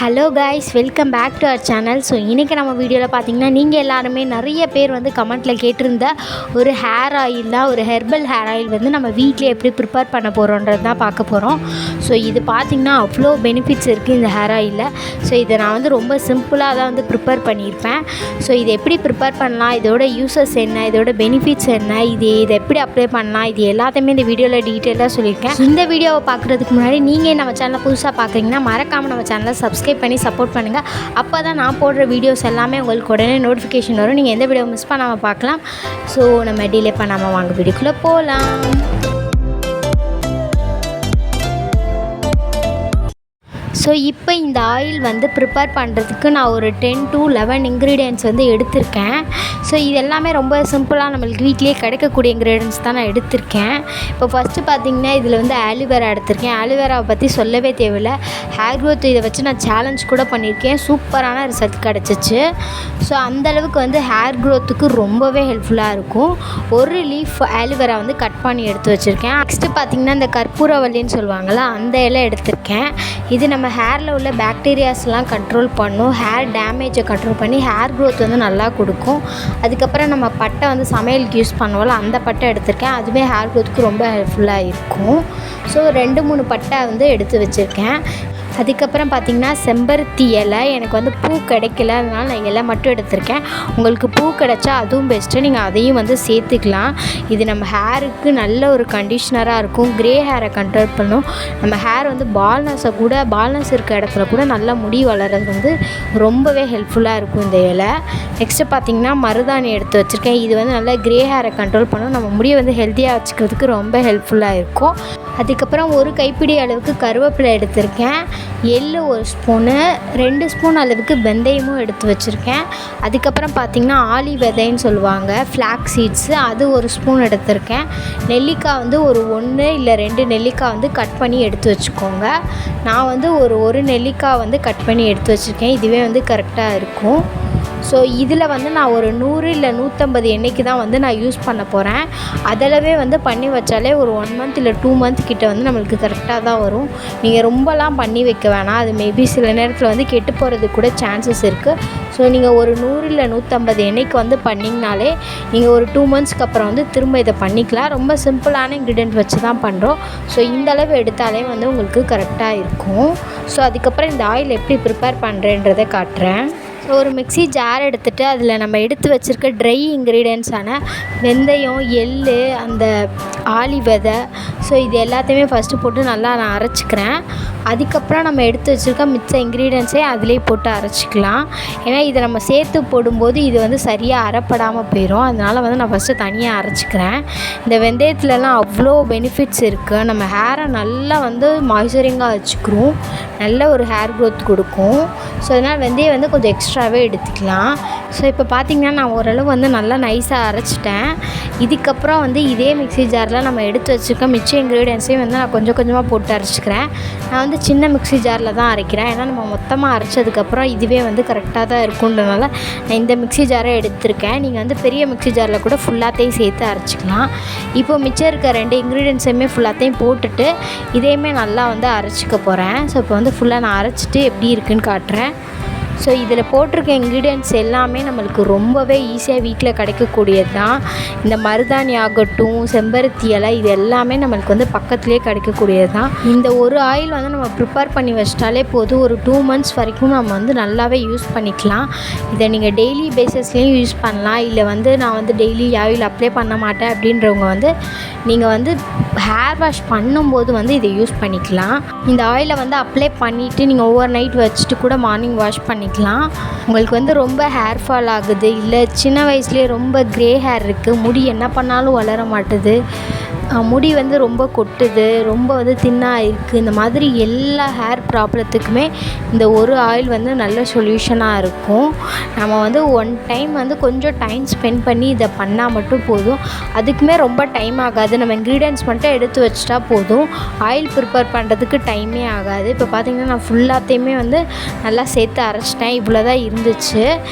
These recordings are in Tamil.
Hello guys, welcome back to our channel. So இன்றைக்கி நம்ம வீடியோவில் பார்த்தீங்கன்னா நீங்கள் எல்லாருமே நிறைய பேர் வந்து கமெண்ட்டில் கேட்டிருந்த ஒரு ஹேர் ஆயில் தான், ஒரு ஹெர்பல் ஹேர் ஆயில் வந்து நம்ம வீட்டிலே எப்படி ப்ரிப்பேர் பண்ண போகிறோன்றது தான் பார்க்க போகிறோம். ஸோ இது பார்த்திங்கன்னா அவ்வளோ பெனிஃபிட்ஸ் இருக்குது இந்த ஹேர் ஆயிலில். ஸோ இதை நான் வந்து ரொம்ப சிம்பிளாக தான் வந்து ப்ரிப்பேர் பண்ணியிருப்பேன். ஸோ இதை எப்படி ப்ரிப்பேர் பண்ணலாம், இதோட யூசஸ் என்ன, இதோட பெனிஃபிட்ஸ் என்ன, இதை எப்படி அப்ளை பண்ணலாம், இது எல்லாத்தையுமே இந்த வீடியோவில் டீட்டெயிலாக சொல்லியிருக்கேன். இந்த வீடியோவை பார்க்குறதுக்கு முன்னாடி நீங்கள் நம்ம சேனலை புதுசாக பார்க்குறீங்கன்னா மறக்காமல் நம்ம சேனலை சப்ஸ்கிரைப் பண்ணி சப்போர்ட் பண்ணுங்கள். அப்போ தான் நான் போடுற வீடியோஸ் எல்லாமே உங்களுக்கு உடனே நோட்டிஃபிகேஷன் வரும். நீங்கள் எந்த வீடியோ மிஸ் பண்ணாமல் பார்க்கலாம். ஸோ நம்ம டிலே பண்ணாமல் வாங்க வீடியோக்குள்ளே போகலாம். ஸோ இப்போ இந்த ஆயில் வந்து ப்ரிப்பேர் பண்ணுறதுக்கு நான் ஒரு 10 to 11 இன்க்ரீடியன்ட்ஸ் வந்து எடுத்திருக்கேன். ஸோ இது எல்லாமே ரொம்ப சிம்பிளாக நம்மளுக்கு வீட்டிலே கிடைக்கக்கூடிய இன்க்ரீடியன்ட்ஸ் தான் நான் எடுத்திருக்கேன். இப்போ ஃபஸ்ட்டு பார்த்திங்கன்னா இதில் வந்து ஆலோவேரா எடுத்திருக்கேன். ஆலோவேராவை பற்றி சொல்லவே தேவையில்லை. ஹேர் க்ரோத் இதை வச்சு நான் சேலஞ்ச் கூட பண்ணியிருக்கேன். சூப்பரான ரிசல்ட் கிடச்சிச்சு. ஸோ அந்தளவுக்கு வந்து ஹேர் க்ரோத்துக்கு ரொம்பவே ஹெல்ப்ஃபுல்லாக இருக்கும். ஒரு லீஃப் ஆலோவேரா வந்து கட் பண்ணி எடுத்து வச்சுருக்கேன். நெக்ஸ்ட்டு பார்த்திங்கன்னா இந்த கற்பூரவல்லின்னு சொல்லுவாங்கள்ல, அந்த இலை எடுத்திருக்கேன். இது நம்ம ஹேரில் உள்ள பாக்டீரியாஸ்லாம் கண்ட்ரோல் பண்ணும். ஹேர் டேமேஜை கண்ட்ரோல் பண்ணி ஹேர் க்ரோத் வந்து நல்லா கொடுக்கும். அதுக்கப்புறம் நம்ம பட்டை வந்து சமையலுக்கு யூஸ் பண்ணுவோம்ல, அந்த பட்டை எடுத்திருக்கேன். அதுவே ஹேர் க்ரோத்துக்கு ரொம்ப ஹெல்ப்ஃபுல்லாக இருக்கும். ஸோ 2-3 பட்டை வந்து எடுத்து வச்சுருக்கேன். அதுக்கப்புறம் பார்த்திங்கன்னா செம்பருத்தி இலை. எனக்கு வந்து பூ கிடைக்கல, அதனால் நான் இலை மட்டும் எடுத்திருக்கேன். உங்களுக்கு பூ கிடச்சா அதுவும் பெஸ்ட்டு, நீங்கள் அதையும் வந்து சேர்த்துக்கலாம். இது நம்ம ஹேருக்கு நல்ல ஒரு கண்டிஷ்னராக இருக்கும். க்ரே ஹேரை கண்ட்ரோல் பண்ணும். நம்ம ஹேர் வந்து பால்னஸ் இருக்க இடத்துல கூட நல்லா முடி வளர்கிறது வந்து ரொம்பவே ஹெல்ப்ஃபுல்லாக இருக்கும் இந்த இலை. நெக்ஸ்ட்டு பார்த்திங்கன்னா மருதாணி எடுத்து வச்சுருக்கேன். இது வந்து நல்லா க்ரே ஹேரை கண்ட்ரோல் பண்ணும். நம்ம முடியை வந்து ஹெல்த்தியாக வச்சுக்கிறதுக்கு ரொம்ப ஹெல்ப்ஃபுல்லாக இருக்கும். அதுக்கப்புறம் ஒரு கைப்பிடி அளவுக்கு கருவேப்பிலை எடுத்திருக்கேன். எள்ளு 1 ஸ்பூனு, 2 ஸ்பூன் அளவுக்கு வெந்தயமும் எடுத்து வச்சுருக்கேன். அதுக்கப்புறம் பார்த்திங்கன்னா ஆலி விதைன்னு சொல்லுவாங்க, ஃப்ளாக் சீட்ஸு, அது 1 ஸ்பூன் எடுத்திருக்கேன். நெல்லிக்காய் வந்து ஒரு 1 இல்லை 2 நெல்லிக்காய் வந்து கட் பண்ணி எடுத்து வச்சுக்கோங்க. நான் வந்து ஒரு நெல்லிக்காய் வந்து கட் பண்ணி எடுத்து வச்சுருக்கேன். இதுவே வந்து கரெக்டாக இருக்கும். ஸோ இதில் வந்து நான் ஒரு 100 இல்லை 150 எண்ணெய்க்கு தான் வந்து நான் யூஸ் பண்ண போகிறேன். அதளவே வந்து பண்ணி வச்சாலே ஒரு 1 மந்த் இல்லை 2 மந்த் கிட்ட வந்து நம்மளுக்கு கரெக்டாக தான் வரும். நீங்கள் ரொம்பலாம் பண்ணி வைக்க வேணாம். அது மேபி சில நேரத்தில் வந்து கெட்டு போகிறதுக்கு கூட சான்சஸ் இருக்குது. ஸோ நீங்கள் ஒரு 100 இல்லை 150 எண்ணெய்க்கு வந்து பண்ணிங்கனாலே நீங்கள் ஒரு 2 மந்த்ஸ்க்கு அப்புறம் வந்து திரும்ப இதை பண்ணிக்கலாம். ரொம்ப சிம்பிளான இன்க்ரீடியன்ட் வச்சு தான் பண்ணுறோம். ஸோ இந்தளவு எடுத்தாலே வந்து உங்களுக்கு கரெக்டாக இருக்கும். ஸோ அதுக்கப்புறம் இந்த ஆயில் எப்படி ப்ரிப்பேர் பண்ணுறேன்றதை காட்டுறேன். ஸோ ஒரு மிக்ஸி ஜார் எடுத்துகிட்டு அதில் நம்ம எடுத்து வச்சுருக்க ட்ரை இன்க்ரீடியன்ட்ஸான வெந்தயம், எள்ளு, அந்த ஆலி விதை, ஸோ இது எல்லாத்தையுமே ஃபஸ்ட்டு போட்டு நல்லா நான் அரைச்சிக்கிறேன். அதுக்கப்புறம் நம்ம எடுத்து வச்சுருக்க மிச்ச இன்க்ரீடியன்ஸே அதிலே போட்டு அரைச்சிக்கலாம். ஏன்னா இதை நம்ம சேர்த்து போடும்போது இது வந்து சரியாக அரைப்படாமல் போயிடும். அதனால் வந்து நான் ஃபஸ்ட்டு தனியாக அரைச்சிக்கிறேன். இந்த வெந்தயத்துலலாம் அவ்வளோ பெனிஃபிட்ஸ் இருக்குது. நம்ம ஹேரை நல்லா வந்து மாய்ஸ்சரிங்காக வச்சுக்கிறோம். நல்ல ஒரு ஹேர் க்ரோத் கொடுக்கும். ஸோ அதனால் வெந்தயம் வந்து கொஞ்சம் எக்ஸ்ட்ராவே எடுத்துக்கலாம். ஸோ இப்போ பார்த்திங்கன்னா நான் ஓரளவு வந்து நல்லா நைஸாக அரைச்சிட்டேன். இதுக்கப்புறம் வந்து இதே மிக்ஸி ஜாரில் நம்ம எடுத்து வச்சுருக்க மிச்ச இன்க்ரீடியன்ஸையும் வந்து நான் கொஞ்சம் கொஞ்சமாக போட்டு அரைச்சிக்கிறேன். நான் வந்து சின்ன மிக்ஸி ஜாரில் தான் அரைக்கிறேன். ஏன்னா நம்ம மொத்தமாக அரைச்சதுக்கப்புறம் இதுவே வந்து கரெக்டாக தான் இருக்குன்றனால நான் இந்த மிக்ஸி ஜாரை எடுத்திருக்கேன். நீங்கள் வந்து பெரிய மிக்ஸி ஜாரில் கூட ஃபுல்லாத்தையும் சேர்த்து அரைச்சிக்கலாம். இப்போ மிச்சம் இருக்க 2 இன்க்ரீடியன்ஸையுமே ஃபுல்லாத்தையும் போட்டுட்டு இதையுமே நல்லா வந்து அரைச்சிக்க போகிறேன். ஸோ இப்போ வந்து ஃபுல்லாக நான் அரைச்சிட்டு எப்படி இருக்குன்னு காட்டுறேன். ஸோ இதில் போட்டிருக்க இன்க்ரீடியன்ட்ஸ் எல்லாமே நம்மளுக்கு ரொம்பவே ஈஸியாக வீட்டில் கிடைக்கக்கூடியது தான். இந்த மருதாணி ஆகட்டும், செம்பருத்தி இலை, இது எல்லாமே நம்மளுக்கு வந்து பக்கத்துலேயே கிடைக்கக்கூடியது தான். இந்த ஒரு ஆயில் வந்து நம்ம ப்ரிப்பேர் பண்ணி வச்சிட்டாலே போதும். ஒரு 2 மந்த்ஸ் வரைக்கும் நம்ம வந்து நல்லாவே யூஸ் பண்ணிக்கலாம். இதை நீங்கள் டெய்லி பேஸஸ்லேயும் யூஸ் பண்ணலாம். இல்லை வந்து நான் வந்து டெய்லி ஆயில் அப்ளை பண்ண மாட்டேன் அப்படின்றவங்க வந்து நீங்கள் வந்து ஹேர் வாஷ் பண்ணும்போது வந்து இதை யூஸ் பண்ணிக்கலாம். இந்த ஆயிலை வந்து அப்ளை பண்ணிவிட்டு நீங்கள் ஓவர் நைட் வச்சுட்டு கூட மார்னிங் வாஷ் பண்ணிக்கலாம். உங்களுக்கு வந்து ரொம்ப ஹேர் ஃபால் ஆகுது, இல்லை சின்ன வயசுலேயே ரொம்ப க்ரே ஹேர் இருக்குது, முடி என்ன பண்ணாலும் வளர மாட்டுது, முடி வந்து ரொம்ப கொட்டுது, ரொம்ப வந்து தின்னாக இருக்குது, இந்த மாதிரி எல்லா ஹேர் ப்ராப்ளத்துக்குமே இந்த ஒரு ஆயில் வந்து நல்ல சொல்யூஷனாக இருக்கும். நம்ம வந்து ஒன் டைம் வந்து கொஞ்சம் டைம் ஸ்பெண்ட் பண்ணி இதை பண்ணால் மட்டும் போதும். அதுக்குமே ரொம்ப டைம் ஆகாது. நம்ம இன்க்ரீடியன்ட்ஸ் மட்டும் எடுத்து வச்சிட்டா போதும். ஆயில் ப்ரிப்பேர் பண்ணுறதுக்கு டைமே ஆகாது. இப்போ பார்த்திங்கன்னா நான் ஃபுல்லாத்தையுமே வந்து நல்லா சேர்த்து அரைச்சிட்டேன். இவ்வளோ தான் இருந்துச்சு.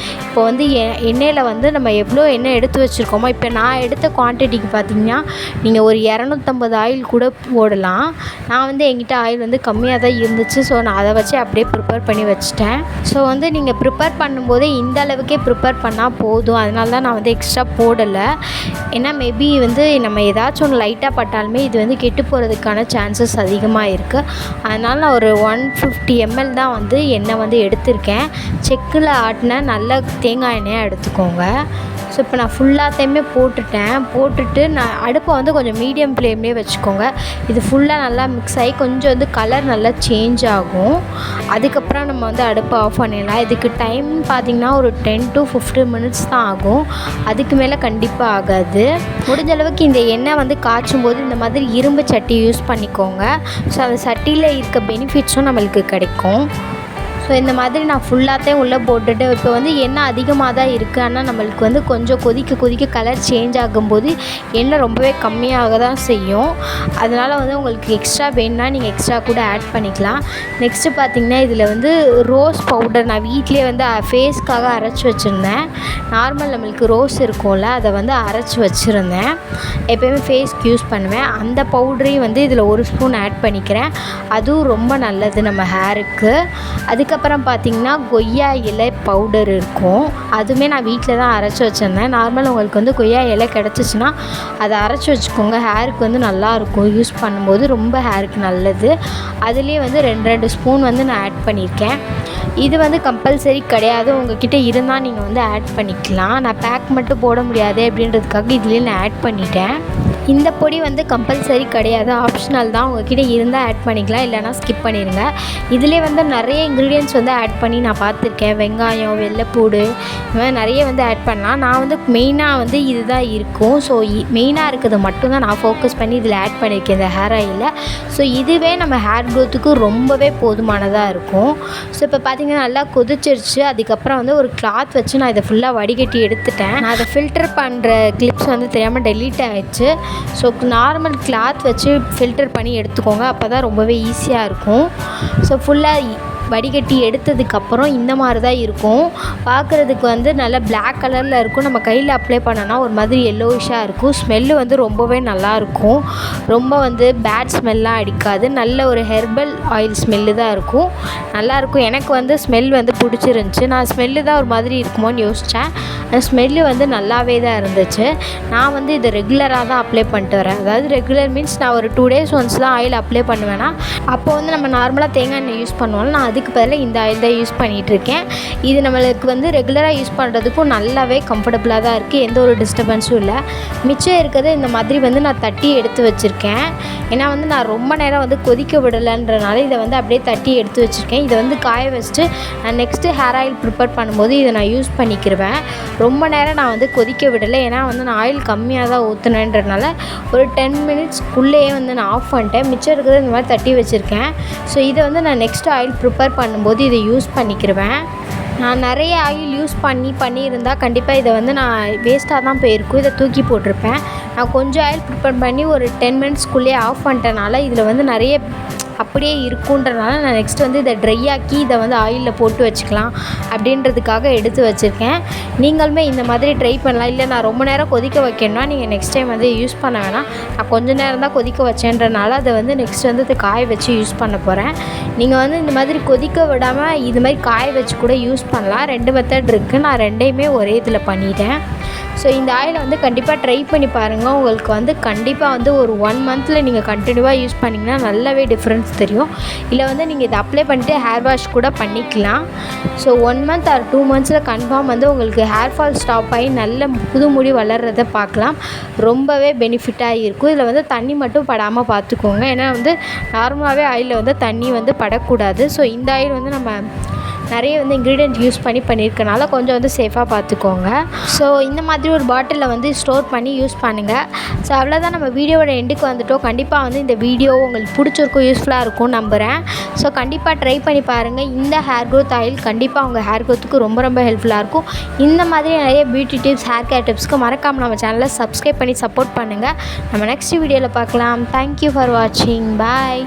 இப்போ வந்து எண்ணெயில் வந்து நம்ம எவ்வளோ எண்ணெய் எடுத்து வச்சுருக்கோமோ, இப்போ நான் எடுத்த குவான்டிட்டிக்கு பார்த்திங்கன்னா நீங்கள் ஒரு 250 ஆயில் கூட போடலாம். நான் வந்து என்கிட்ட ஆயில் வந்து கம்மியாக தான் இருந்துச்சு. ஸோ நான் அதை வச்சு அப்படியே ப்ரிப்பேர் பண்ணி வச்சுட்டேன். ஸோ வந்து நீங்கள் ப்ரிப்பேர் பண்ணும்போதே இந்த அளவுக்கே ப்ரிப்பேர் பண்ணால் போதும். அதனால தான் நான் வந்து எக்ஸ்ட்ரா போடலை. ஏன்னா மேபி வந்து நம்ம ஏதாச்சும் ஒன்று லைட்டாக பட்டாலுமே இது வந்து கெட்டு போகிறதுக்கான சான்சஸ் அதிகமாக இருக்குது. அதனால் நான் ஒரு 150 ml தான் வந்து எண்ணெய் வந்து எடுத்திருக்கேன். செக்கில் ஆட்டின நல்ல தேங்காய் எண்ணெயாக எடுத்துக்கோங்க. ஸோ இப்போ நான் ஃபுல்லாத்தையுமே போட்டுட்டு நான் அடுப்பை வந்து கொஞ்சம் மீடியம் ஃப்ளேம்லேயே வச்சுக்கோங்க. இது ஃபுல்லாக நல்லா மிக்ஸ் ஆகி கொஞ்சம் வந்து கலர் நல்லா சேஞ்ச் ஆகும். அதுக்கப்புறம் நம்ம வந்து அடுப்பை ஆஃப் பண்ணிடலாம். இதுக்கு டைம் பார்த்திங்கன்னா ஒரு 10 to 15 minutes தான் ஆகும். அதுக்கு மேலே கண்டிப்பாக ஆகாது. முடிஞ்ச அளவுக்கு இந்த எண்ணெய் வந்து காய்ச்சும் போது இந்த மாதிரி இரும்பு சட்டி யூஸ் பண்ணிக்கோங்க. ஸோ அந்த சட்டியில் இருக்க பெனிஃபிட்ஸும் நம்மளுக்கு கிடைக்கும். ஸோ இந்த மாதிரி நான் ஃபுல்லாத்தையும் உள்ளே போட்டுட்டு இப்போ வந்து எண்ணெய் அதிகமாக தான் இருக்குது. ஆனால் நம்மளுக்கு வந்து கொஞ்சம் கொதிக்க கலர் சேஞ்ச் ஆகும்போது எண்ணெய் ரொம்பவே கம்மியாக தான் செய்யும். அதனால் வந்து உங்களுக்கு எக்ஸ்ட்ரா வேணுன்னா நீங்கள் எக்ஸ்ட்ரா கூட ஆட் பண்ணிக்கலாம். நெக்ஸ்ட்டு பார்த்திங்கன்னா இதில் வந்து ரோஸ் பவுடர் நான் வீட்டிலே வந்து ஃபேஸ்க்காக அரைச்சி வச்சுருந்தேன். நார்மல் நம்மளுக்கு ரோஸ் இருக்கும்ல, அதை வந்து அரைச்சி வச்சுருந்தேன். எப்போயுமே ஃபேஸ்க்கு யூஸ் பண்ணுவேன். அந்த பவுடரையும் வந்து இதில் 1 ஸ்பூன் ஆட் பண்ணிக்கிறேன். அதுவும் ரொம்ப நல்லது நம்ம ஹேருக்கு. அதுக்கப்புறம் பார்த்திங்கன்னா கொய்யா இலை பவுடர் இருக்கும். அதுவுமே நான் வீட்டில் தான் அரைச்சி வச்சுருந்தேன். நார்மல் உங்களுக்கு வந்து கொய்யா இலை கிடச்சிச்சின்னா அதை அரைச்சி வச்சுக்கோங்க. ஹேருக்கு வந்து நல்லாயிருக்கும், யூஸ் பண்ணும்போது ரொம்ப ஹேருக்கு நல்லது. அதுலேயே வந்து 2 ஸ்பூன் வந்து நான் ஆட் பண்ணியிருக்கேன். இது வந்து கம்பல்சரி கிடையாது, உங்கள்கிட்ட இருந்தால் நீங்கள் வந்து ஆட் பண்ணிக்கலாம். நான் பேக் மட்டும் போட முடியாது அப்படின்றதுக்காக இதுலேயே நான் ஆட் பண்ணிட்டேன். இந்த பொடி வந்து கம்பல்சரி கிடையாது, ஆப்ஷனல் தான். உங்கள்கிட்ட இருந்தால் ஆட் பண்ணிக்கலாம், இல்லைனா ஸ்கிப் பண்ணிடுங்க. இதிலே வந்து நிறைய இன்க்ரீடியன்ட்ஸ் வந்து ஆட் பண்ணி நான் பார்த்துருக்கேன். வெங்காயம், வெள்ளைப்பூடு, இந்த மாதிரி நிறைய வந்து ஆட் பண்ணலாம். நான் வந்து மெயினாக வந்து இதுதான் இருக்கும். ஸோ மெயினாக இருக்கிறது மட்டும்தான் நான் ஃபோக்கஸ் பண்ணி இதில் ஆட் பண்ணியிருக்கேன் இந்த ஹேர் ஆயிலில். ஸோ இதுவே நம்ம ஹேர் க்ரோத்துக்கு ரொம்பவே போதுமானதாக இருக்கும். ஸோ இப்போ பார்த்திங்கன்னா நல்லா கொதிச்சிருச்சு. அதுக்கப்புறம் வந்து ஒரு கிளாத் வச்சு நான் இதை ஃபுல்லாக வடிகட்டி எடுத்துட்டேன். நான் அதை ஃபில்டர் பண்ணுற கிளிப்ஸ் வந்து தெரியாமல் டெலீட் ஆகிடுச்சு. ஸோ நார்மல் கிளாத் வச்சு ஃபில்டர் பண்ணி எடுத்துக்கோங்க, அப்போ தான் ரொம்பவே ஈஸியாக இருக்கும். ஸோ ஃபுல்லாக வடிகட்டி எடுத்ததுக்கப்புறம் இந்த மாதிரி தான் இருக்கும். பார்க்குறதுக்கு வந்து நல்லா பிளாக் கலரில் இருக்கும். நம்ம கையில் அப்ளை பண்ணோன்னா ஒரு மாதிரி எல்லோயிஷாக இருக்கும். ஸ்மெல்லு வந்து ரொம்பவே நல்லாயிருக்கும். ரொம்ப வந்து பேட் ஸ்மெல்லாம் அடிக்காது. நல்ல ஒரு ஹெர்பல் ஆயில் ஸ்மெல்லு தான் இருக்கும். நல்லாயிருக்கும். எனக்கு வந்து ஸ்மெல் வந்து பிடிச்சிருந்துச்சி. நான் ஸ்மெல்லு தான் ஒரு மாதிரி இருக்குமோன்னு யோசித்தேன். அந்த ஸ்மெல்லு வந்து நல்லாவே தான் இருந்துச்சு. நான் வந்து இதை ரெகுலராக தான் அப்ளை பண்ணிட்டு வரேன். அதாவது ரெகுலர் மீன்ஸ் நான் ஒரு 2 days ஒன்ஸ் தான் ஆயில் அப்ளை பண்ணுவேன்னா, அப்போ வந்து நம்ம நார்மலாக தேங்காய் எண்ணெய் யூஸ் பண்ணுவோம். நான் அதுக்கு பதிலாக இந்த ஆயில் தான் யூஸ் பண்ணிகிட்ருக்கேன். இது நம்மளுக்கு வந்து ரெகுலராக யூஸ் பண்ணுறதுக்கும் நல்லாவே கம்ஃபர்டபுளாக தான் இருக்குது. எந்த ஒரு டிஸ்டர்பன்ஸும் இல்லை. மிச்சம் இருக்கிறது இந்த மாதிரி வந்து நான் தட்டி எடுத்து வச்சுருக்கேன். ஏன்னா வந்து நான் ரொம்ப நேரம் வந்து கொதிக்க விடலைன்றனால இதை வந்து அப்படியே தட்டி எடுத்து வச்சுருக்கேன். இதை வந்து காய வச்சுட்டு நான் நெக்ஸ்ட்டு ஹேர் ஆயில் ப்ரிப்பேர் பண்ணும்போது இதை நான் யூஸ் பண்ணிக்கிடுவேன். ரொம்ப நேரம் நான் வந்து கொதிக்க விடலை. ஏன்னா வந்து நான் ஆயில் கம்மியாக தான் ஊற்றுனேன்றனால ஒரு 10 minutesக்குள்ளேயே வந்து நான் ஆஃப் பண்ணிட்டேன். மிச்சம் இருக்கிறது இந்த மாதிரி தட்டி வச்சுருக்கேன். ஸோ இதை வந்து நான் நெக்ஸ்ட்டு ஆயில் ப்ரிப்பேர் பண்ணும்போது இதை யூஸ் பண்ணிக்கிடுவேன். நான் நிறைய ஆயில் யூஸ் பண்ணியிருந்தால் கண்டிப்பாக இதை வந்து நான் வேஸ்ட்டாக தான் போயிருக்கும். இதை தூக்கி போட்டிருப்பேன். நான் கொஞ்சம் ஆயில் ப்ரிப்பேர் பண்ணி ஒரு 10 minutesக்குள்ளேயே ஆஃப் பண்ணிட்டனால இதில் வந்து நிறைய அப்படியே இருக்குன்றனால நான் நெக்ஸ்ட் வந்து இதை ட்ரை ஆக்கி இதை வந்து ஆயிலில் போட்டு வச்சுக்கலாம் அப்படின்றதுக்காக எடுத்து வச்சுருக்கேன். நீங்களுமே இந்த மாதிரி ட்ரை பண்ணலாம். இல்லை நான் ரொம்ப நேரம் கொதிக்க வைக்கணும்னா நீங்கள் நெக்ஸ்ட் டைம் வந்து யூஸ் பண்ண வேணாம். நான் கொஞ்சம் நேரம் தான் கொதிக்க வச்சேன்றனால அதை வந்து நெக்ஸ்ட் வந்து இதை காய வச்சு யூஸ் பண்ண போகிறேன். நீங்கள் வந்து இந்த மாதிரி கொதிக்க விடாமல் இது மாதிரி காய வச்சு கூட யூஸ் பண்ணலாம். 2 மெத்தட் இருக்குது. நான் 2யுமே ஒரே இதில் பண்ணிட்டேன். ஸோ இந்த ஆயிலை வந்து கண்டிப்பாக ட்ரை பண்ணி பாருங்கள். உங்களுக்கு வந்து கண்டிப்பாக வந்து ஒரு 1 monthல் நீங்கள் கண்டினியூவாக யூஸ் பண்ணிங்கன்னா நல்லாவே டிஃப்ரென்ஸ் தெரியும். இல்லை வந்து நீங்கள் இதை அப்ளை பண்ணிட்டு ஹேர் வாஷ் கூட பண்ணிக்கலாம். ஸோ 1 month or 2 monthsல கன்ஃபார்ம் வந்து உங்களுக்கு ஹேர் ஃபால் ஸ்டாப் ஆகி நல்ல புது முடி வளர்கிறத பார்க்கலாம். ரொம்பவே பெனிஃபிட்டாக இருக்கும். இதில் வந்து தண்ணி மட்டும் படாமல் பார்த்துக்கோங்க. ஏன்னா வந்து நார்மலாகவே ஆயிலில் வந்து தண்ணி வந்து படக்கூடாது. ஸோ இந்த ஆயில் வந்து நம்ம நிறைய வந்து இன்க்ரீடியன்ட் யூஸ் பண்ணியிருக்கனால கொஞ்சம் வந்து சேஃபாக பார்த்துக்கோங்க. ஸோ இந்த மாதிரி ஒரு பாட்டிலில் வந்து ஸ்டோர் பண்ணி யூஸ் பண்ணுங்கள். ஸோ அவ்வளோதான், நம்ம வீடியோவோட எண்டுக்கு வந்துட்டோம். கண்டிப்பாக வந்து இந்த வீடியோ உங்களுக்கு பிடிச்சிருக்கும், யூஸ்ஃபுல்லாக இருக்கும் நம்புகிறேன். ஸோ கண்டிப்பாக ட்ரை பண்ணி பாருங்கள். இந்த ஹேர் க்ரோத் ஆயில் கண்டிப்பாக உங்கள் ஹேர் க்ரோத்துக்கு ரொம்ப ரொம்ப ஹெல்ப்ஃபுல்லாக இருக்கும். இந்த மாதிரி நிறைய பியூட்டி டிப்ஸ், ஹேர் கேர் டிப்ஸ்க்கு மறக்காமல் நம்ம சேனலை சப்ஸ்கிரைப் பண்ணி சப்போர்ட் பண்ணுங்கள். நம்ம நெக்ஸ்ட் வீடியோவில் பார்க்கலாம். தேங்க்யூ ஃபார் வாட்சிங். பாய்.